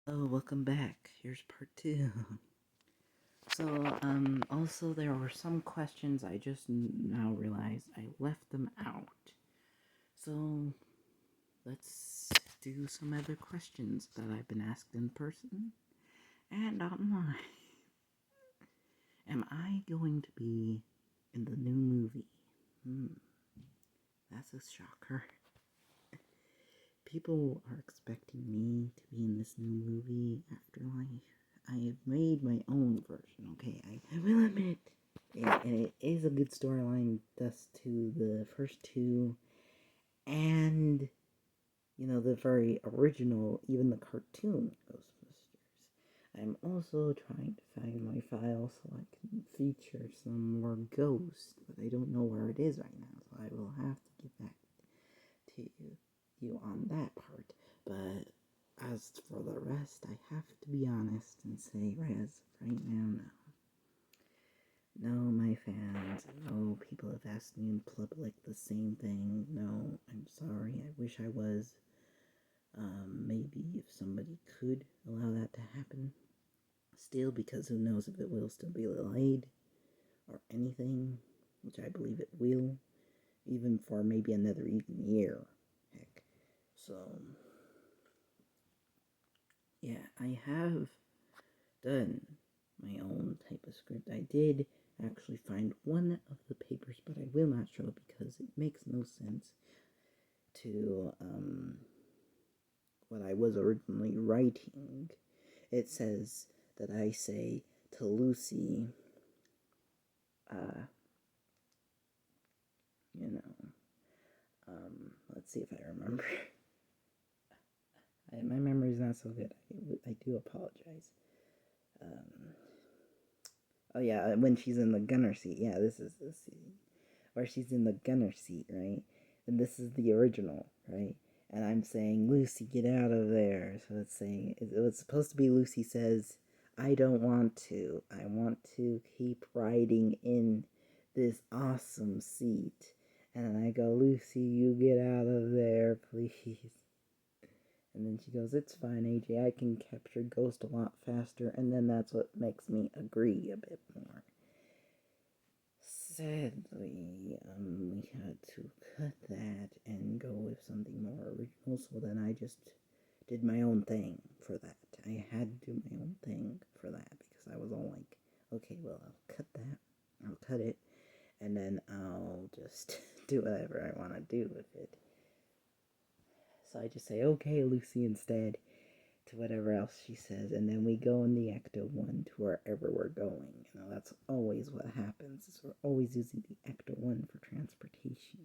Oh, welcome back. Here's part two. So, also there were some questions I just now realized I left them out. So, let's do some other questions that I've been asked in person and online. Am I going to be in the new movie? That's a shocker. People are expecting me to be in this new movie, Afterlife. I have made my own version, okay? I will admit. And it is a good storyline, thus to the first two, and, the very original, even the cartoon Ghostbusters. I'm also trying to find my file so I can feature some more ghosts, but I don't know where it is right now, so I will have to get back to you on that part. But as for the rest, I have to be honest and say, as right now, no. No, my fans, no, people have asked me in public the same thing. No, I'm sorry, I wish I was. Maybe if somebody could allow that to happen. Still, because who knows if it will still be delayed or anything, which I believe it will, even for maybe another even year. Heck. So, yeah, I have done my own type of script. I did actually find one of the papers, but I will not show it because it makes no sense to what I was originally writing. It says that I say to Lucy, uh, you know, let's see if I remember. My memory's not so good. I do apologize. Um, oh yeah, when she's in the gunner seat. Yeah, this is the scene where she's in the gunner seat, right? And this is the original, right? And I'm saying, Lucy, get out of there. So it's saying, it was supposed to be Lucy says, I don't want to. I want to keep riding in this awesome seat. And then I go, Lucy, you get out of there, please. And then she goes, it's fine, AJ. I can capture Ghost a lot faster. And then that's what makes me agree a bit more. Sadly, we had to cut that and go with something more original, so then I just did my own thing for that. I had to do my own thing for that because I was all like, okay, well, I'll cut that, I'll cut it, and then I'll just do whatever I want to do with it. So I just say, okay, Lucy, instead, to whatever else she says, and then we go in the Ecto 1 to wherever we're going. That's always what happens, is we're always using the Ecto 1 for transportation.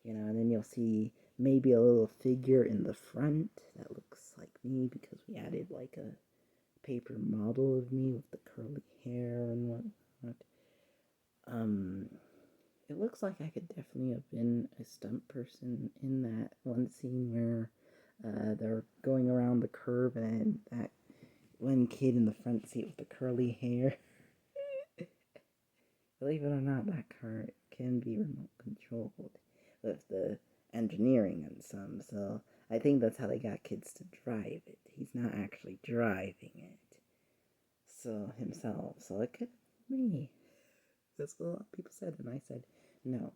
And then you'll see maybe a little figure in the front that looks like me because we added like a paper model of me with the curly hair and whatnot. It looks like I could definitely have been a stunt person in that one scene where they're going around the curve and that one kid in the front seat with the curly hair. Believe it or not, that car can be remote controlled with the engineering and some. So I think that's how they got kids to drive it. He's not actually driving it. So himself. So it could be me. That's what a lot of people said, and I said no.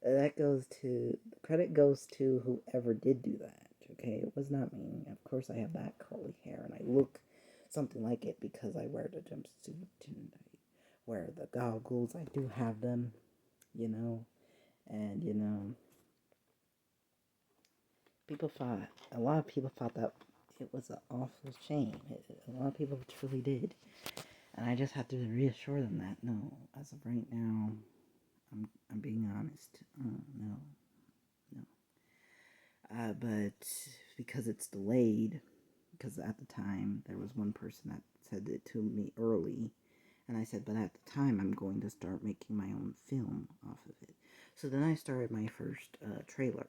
That goes to the credit goes to whoever did do that. Okay, it was not me. Of course, I have that curly hair, and I look something like it because I wear the jumpsuit and I wear the goggles. I do have them, and a lot of people thought that it was an awful shame. A lot of people truly did, and I just have to reassure them that no, as of right now, I'm being honest. No, no. But because it's delayed, because at the time there was one person that said it to me early, and I said, but at the time I'm going to start making my own film off of it. So then I started my first trailer,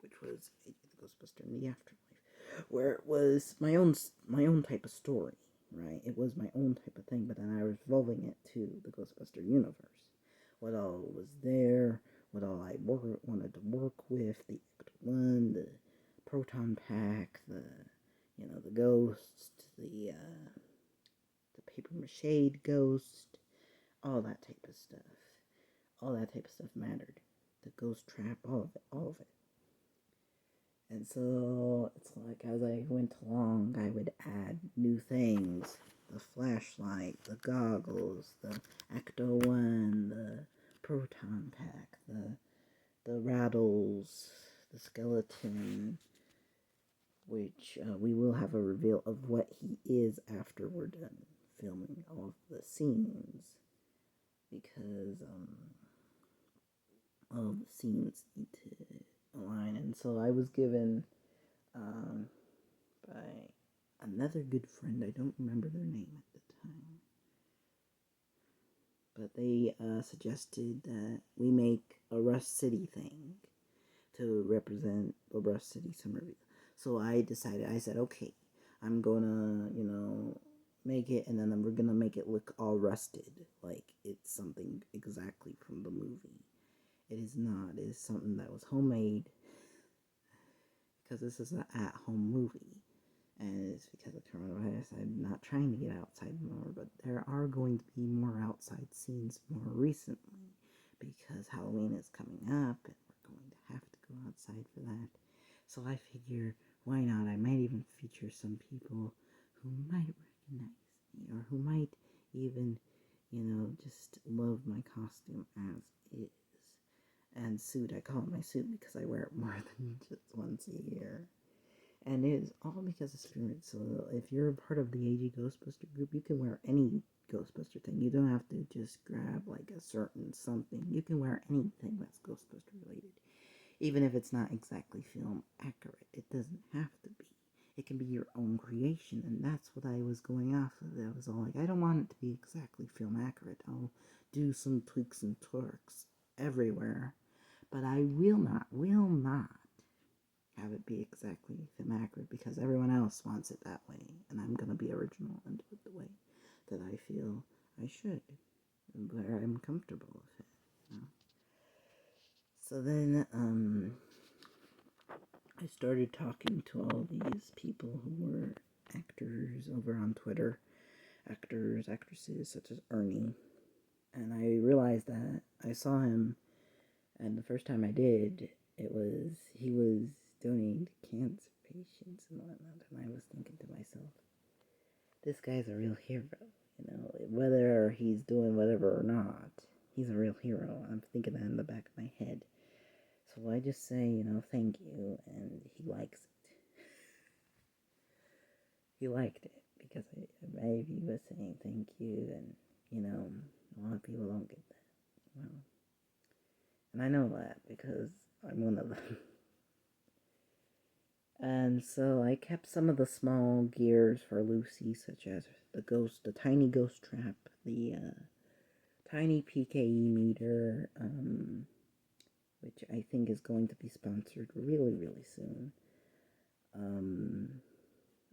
which was the Ghostbuster in the Afterlife, where it was my own type of story, right? It was my own type of thing, but then I was evolving it to the Ghostbuster universe. What all was there, what all I wanted to work with, the Act 1, the proton pack, the the ghost, the paper mache ghost, all that type of stuff. All that type of stuff mattered. The ghost trap, all of it, all of it. And so it's like as I went along, I would add new things. The flashlight, the goggles, the Ecto-1, the proton pack, the rattles, the skeleton, which we will have a reveal of what he is after we're done filming all of the scenes, because all of the scenes need to align. And so I was given by another good friend, I don't remember their name at the time, but they suggested that we make a Rust City thing to represent the Rust City Somerville. So I said, okay, I'm gonna, make it, and then we're gonna make it look all rusted, like it's something exactly from the movie. It is not. It is something that was homemade, because this is an at-home movie, and it's because of coronavirus. I'm not trying to get outside more, but there are going to be more outside scenes more recently, because Halloween is coming up, and we're going to have to go outside for that. So I figure, why not? I might even feature some people who might recognize me, or who might even, just love my costume as is. And suit, I call it my suit because I wear it more than just once a year. And it is all because of Spirit. So if you're a part of the AG Ghostbuster group, you can wear any Ghostbuster thing. You don't have to just grab like a certain something. You can wear anything that's Ghostbuster related. Even if it's not exactly film accurate, it doesn't have to be. It can be your own creation, and that's what I was going off of. I was all like, I don't want it to be exactly film accurate. I'll do some tweaks and twerks everywhere, but I will not have it be exactly film accurate, because everyone else wants it that way, and I'm gonna be original and do it the way that I feel I should, and where I'm comfortable with it. So then, I started talking to all these people who were actors over on Twitter, actors, actresses such as Ernie, and I realized that I saw him, and the first time I did, he was donating to cancer patients and whatnot, and I was thinking to myself, this guy's a real hero, whether he's doing whatever or not, he's a real hero. I'm thinking that in the back of my head. So I just say, thank you, and he likes it. He liked it, because maybe he was saying thank you, and, a lot of people don't get that. Well, and I know that, because I'm one of them. And so I kept some of the small gears for Lucy, such as the tiny ghost trap, the tiny PKE meter, which I think is going to be sponsored really, really soon.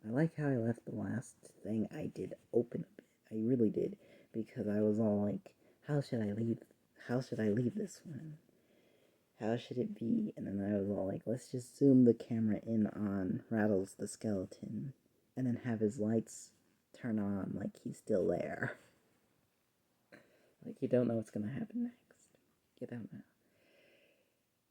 I like how I left the last thing I did open a bit. I really did, because I was all like, how should I leave this one? How should it be? And then I was all like, let's just zoom the camera in on Rattles the skeleton, and then have his lights turn on like he's still there. Like you don't know what's gonna happen next. You don't know.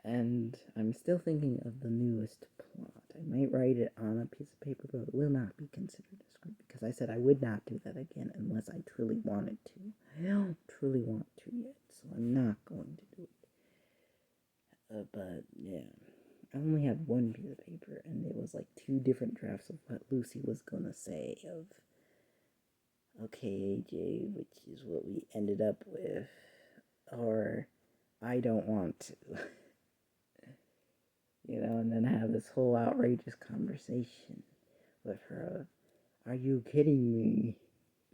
And I'm still thinking of the newest plot. I might write it on a piece of paper, but it will not be considered a script, because I said I would not do that again unless I truly wanted to. I don't truly want to yet, so I'm not going to do it. But yeah, I only had one piece of paper, and it was like 2 different drafts of what Lucy was gonna say of, okay, AJ, which is what we ended up with, or I don't want to. And then have this whole outrageous conversation with her. Are you kidding me?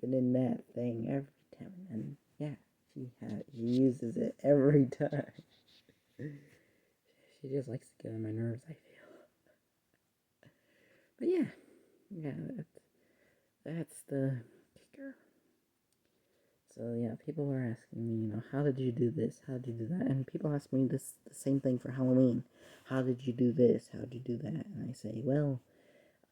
Been in that thing every time, and yeah, she uses it every time. She just likes to get on my nerves, I feel. But yeah, that's the kicker. So yeah, people were asking me, how did you do this? How did you do that? And people ask me the same thing for Halloween. How did you do this? How did you do that? And I say, well,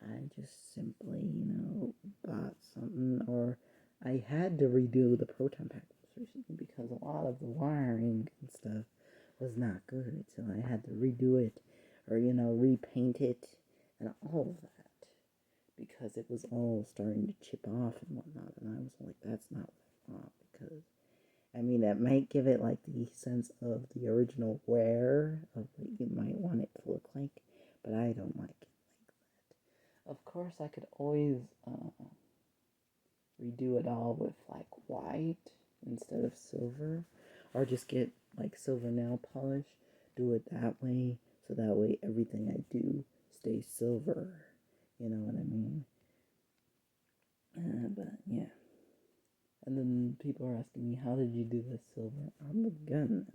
I just simply, bought something, or I had to redo the proton pack recently because a lot of the wiring and stuff was not good, so I had to redo it, or repaint it and all of that because it was all starting to chip off and whatnot, and I was like, that's not what I want, because that might give it like the sense of the original wear of what you might want it to look like, but I don't like it like that. Of course, I could always redo it all with like white instead of silver, or just get like silver nail polish, do it that way, so that way everything I do stays silver. You know what I mean? But yeah. And then people are asking me, how did you do the silver on the gun?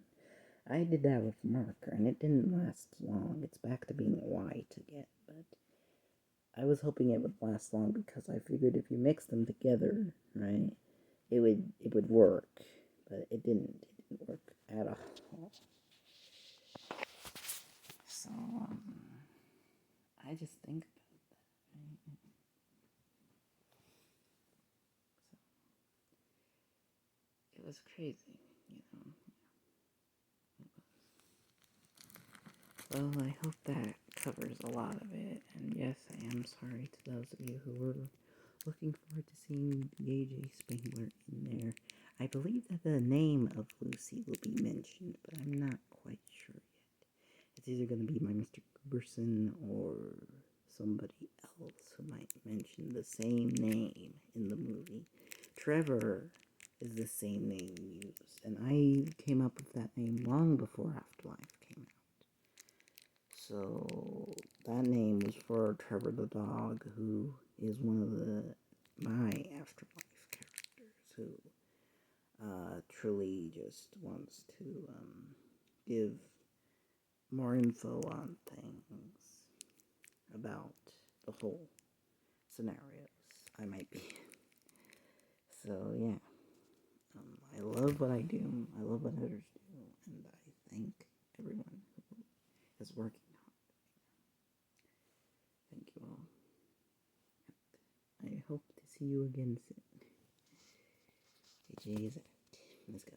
I did that with marker, and it didn't last long. It's back to being white again, but I was hoping it would last long because I figured if you mix them together, right, it would work, but it didn't. It didn't work at all. So I just think about that. Right? So it was crazy, you know. Well, I hope that covers a lot of it. And yes, I am sorry to those of you who were looking forward to seeing the AJ Spangler in there. I believe that the name of Lucy will be mentioned, but I'm not quite sure yet. It's either going to be my Mr. Gooberson or somebody else who might mention the same name in the movie. Trevor is the same name used, and I came up with that name long before Afterlife came out. So that name was for Trevor the dog, who is one of my Afterlife characters, who truly just wants to give more info on things about the whole scenarios I might be in. So yeah, I love what I do. I love what others do, and I thank everyone who is working hard. Thank you all. I hope to see you again soon. AJ is out. Let's go.